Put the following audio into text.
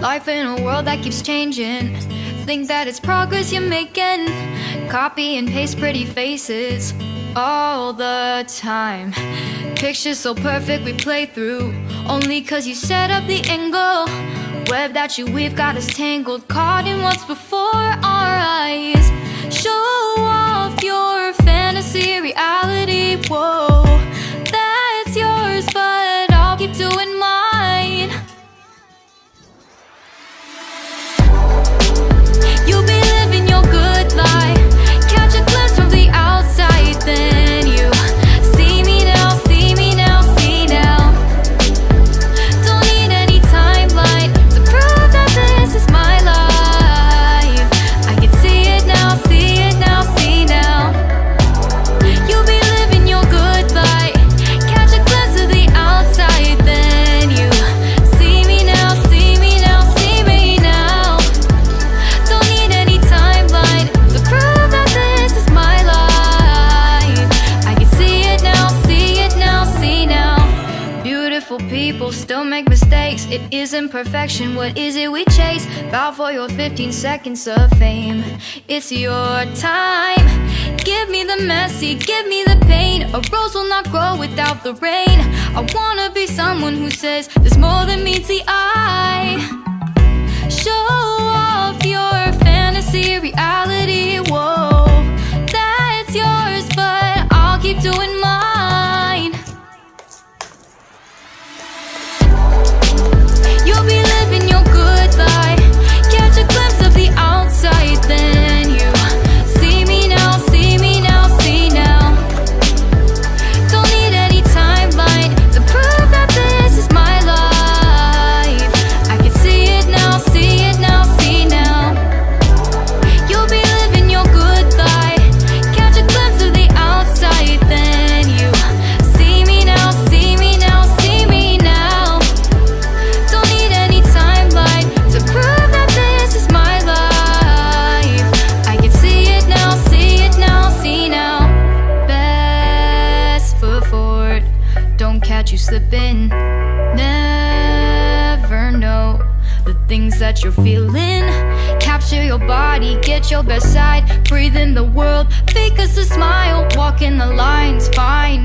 Life in a world that keeps changing. Think that it's progress you're making. Copy and paste pretty faces all the time. Pictures so perfect we play through, only cause you set up the angle. Web that you weave got us tangled, caught in what's before our eyes. Show off your fantasy reality, whoa, that's yours, but I'll keep doing mine. You'll be living your good life, catch a glimpse from the outside, then you see me now, see me now, see now. Don't need any timeline to prove that this is my life. I can see it now, see it now, see now. You'll be living your good life, catch a glimpse of the outside, then you see me now, see me now, see me now. Don't need any timeline to prove that this is my life. I can see it now, see it now, see now. Beautiful people still make mistakes. It isn't perfection, what is it we chase? Bow for your 15 seconds of fame. It's your time. Give me the messy, give me the pain. A rose will not grow without the rain. I wanna be someone who says there's more than meets the eye. Show off your fantasy reality, whoa, that's yours, but I'll keep doing mine. You'll be living your good life, catch a glimpse of the outside, then you see me now, see me now, see now. Don't need any timeline to prove that this is my life. I can see it now, see it now, see now. You'll be living your good life, catch a glimpse of the outside, then you see me now, see me now, see me now. Don't need any timeline to prove that this is my life. I can see it now, see it now, see now. Best foot forward, don't catch you slipping. Never know the things that you're feeling. Capture your body, get your best side. Breathe in the world, fake us a smile. Walk in the lines, fine.